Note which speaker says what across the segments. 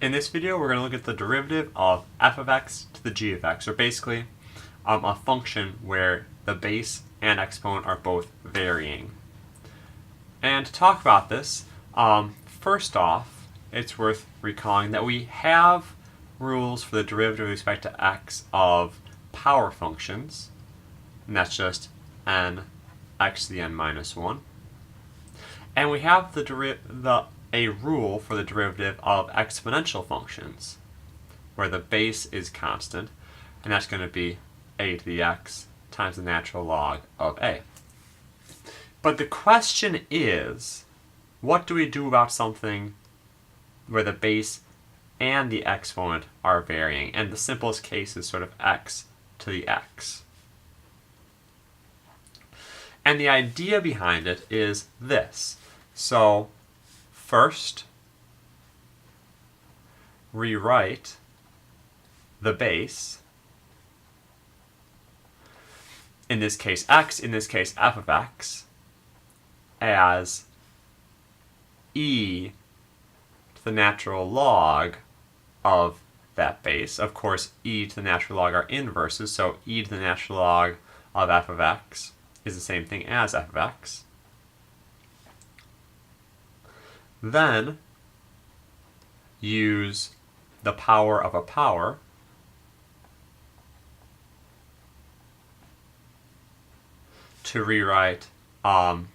Speaker 1: In this video, we're going to look at the derivative of f of x to the g of x, or basically a function where the base and exponent are both varying. And to talk about this, first off, it's worth recalling that we have rules for the derivative with respect to x of power functions, and that's just n x to the n minus 1. And we have a rule for the derivative of exponential functions, where the base is constant, and that's going to be a to the x times the natural log of a. But the question is, what do we do about something where the base and the exponent are varying? And the simplest case is sort of x to the x. And the idea behind it is this. So first, rewrite the base, in this case x, in this case f of x, as e to the natural log of that base. Of course, e to the natural log are inverses, so e to the natural log of f of x is the same thing as f of x. Then use the power of a power to rewrite f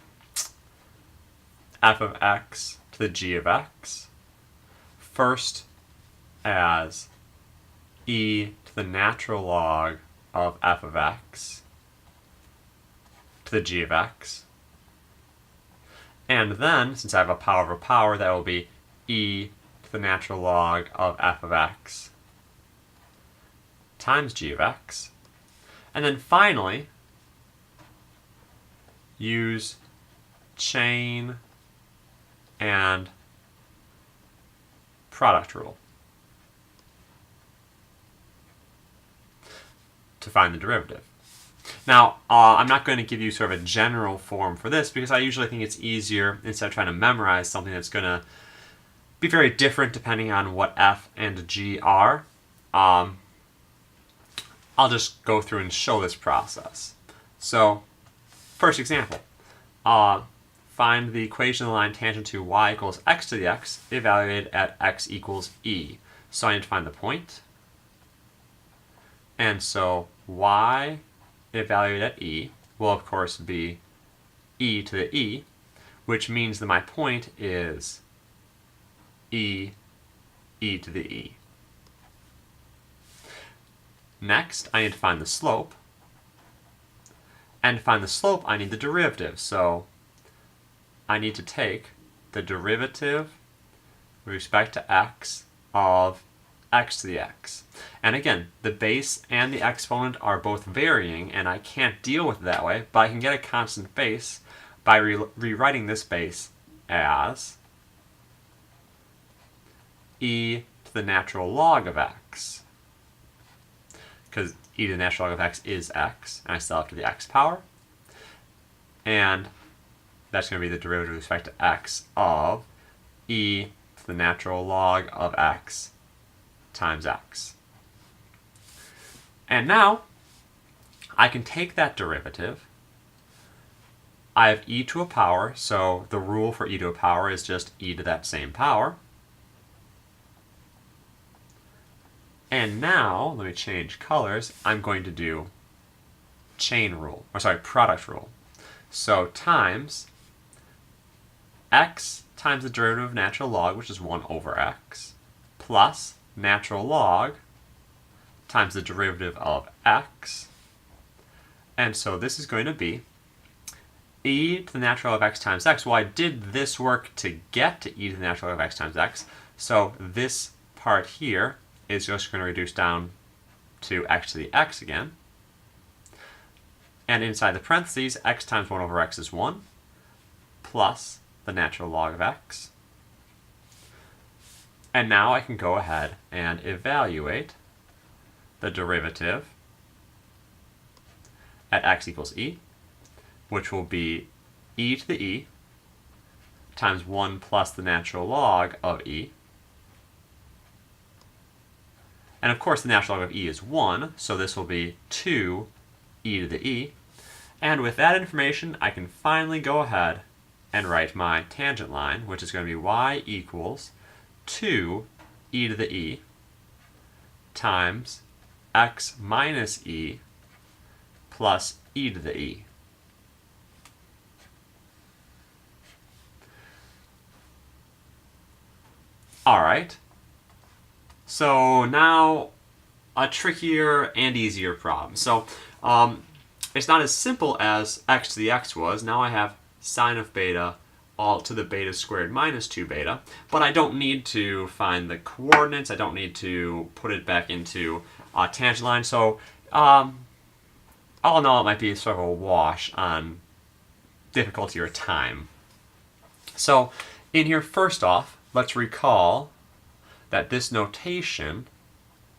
Speaker 1: of x to the g of x, first as e to the natural log of f of x to the g of x. And then, since I have a power of a power, that will be e to the natural log of f of x times g of x. And then finally, use chain and product rule to find the derivative. Now, I'm not going to give you sort of a general form for this because I usually think it's easier, instead of trying to memorize something that's going to be very different depending on what f and g are, I'll just go through and show this process. So, first example, find the equation of the line tangent to y equals x to the x evaluated at x equals e. So I need to find the point. And so y evaluated at e will of course be e to the e, which means that my point is e to the e. Next, I need to find the slope. And to find the slope, I need the derivative. So I need to take the derivative with respect to x of x to the x. And again, the base and the exponent are both varying, and I can't deal with it that way, but I can get a constant base by rewriting this base as e to the natural log of x. Because e to the natural log of x is x, and I still have to the x power. And that's going to be the derivative with respect to x of e to the natural log of x times x. And now, I can take that derivative. I have e to a power, so the rule for e to a power is just e to that same power. And now, let me change colors, I'm going to do product rule. So times x times the derivative of natural log, which is 1 over x, plus natural log times the derivative of x. And so this is going to be e to the natural log of x times x. Well, I did this work to get to e to the natural log of x times x, so this part here is just going to reduce down to x to the x again. And inside the parentheses, x times 1 over x is 1, plus the natural log of x. And now I can go ahead and evaluate the derivative at x equals e, which will be e to the e times 1 plus the natural log of e, And of course the natural log of e is 1, so this will be 2 e to the e. And with that information, I can finally go ahead and write my tangent line, which is going to be y equals 2 e to the e times x minus e plus e to the e. Alright, so now a trickier and easier problem. So it's not as simple as x to the x was. Now I have sine of beta all to the beta squared minus 2 beta, but I don't need to find the coordinates. I don't need to put it back into a tangent line. So all in all, it might be sort of a wash on difficulty or time. So in here, first off, let's recall that this notation,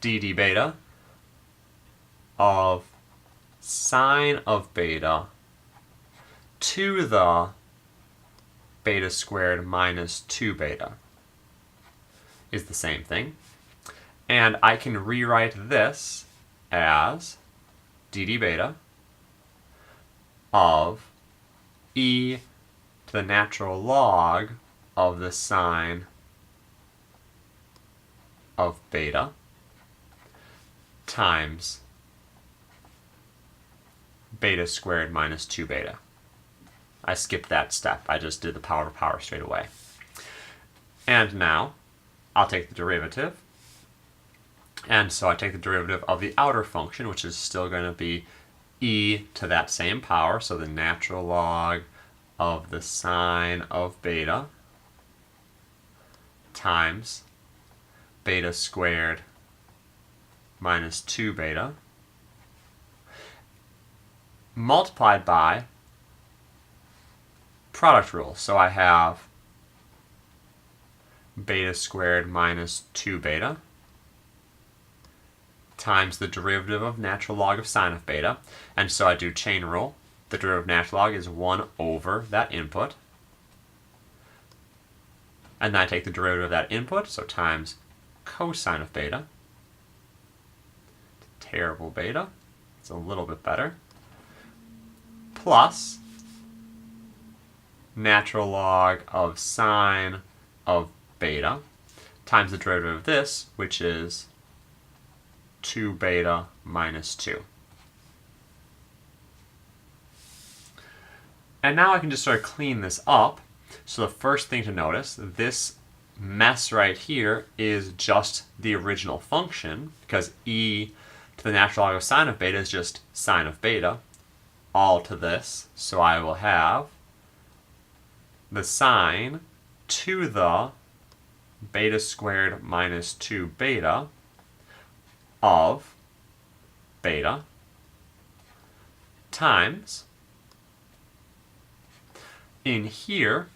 Speaker 1: d beta, of sine of beta to the beta squared minus 2 beta is the same thing. And I can rewrite this as d beta of e to the natural log of the sine of beta times beta squared minus 2 beta. I skipped that step. I just did the power to power straight away. And now I'll take the derivative. And so I take the derivative of the outer function, which is still going to be e to that same power, so the natural log of the sine of beta times beta squared minus 2 beta multiplied by product rule. So I have beta squared minus 2 beta times the derivative of natural log of sine of beta. And so I do chain rule. The derivative of natural log is 1 over that input. And then I take the derivative of that input, so times cosine of beta. Terrible beta. It's a little bit better. Plus natural log of sine of beta times the derivative of this, which is 2 beta minus 2. And now I can just sort of clean this up. So the first thing to notice, this mess right here is just the original function, because e to the natural log of sine of beta is just sine of beta, all to this. So I will have the sine to the beta squared minus 2 beta of beta times, in here,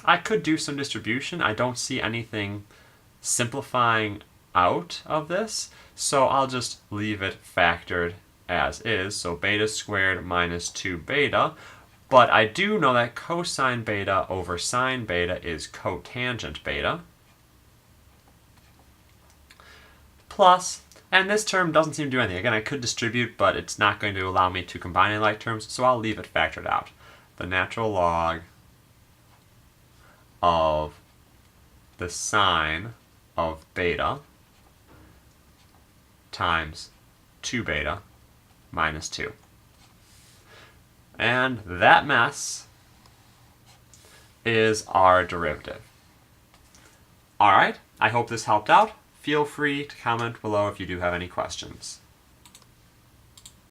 Speaker 1: I could do some distribution. I don't see anything simplifying out of this, so I'll just leave it factored as is. So beta squared minus 2 beta, but I do know that cosine beta over sine beta is cotangent beta. Plus, and this term doesn't seem to do anything. Again, I could distribute, but it's not going to allow me to combine any like terms, so I'll leave it factored out. The natural log of the sine of beta times 2 beta minus 2. And that mess is our derivative. Alright, I hope this helped out. Feel free to comment below if you do have any questions.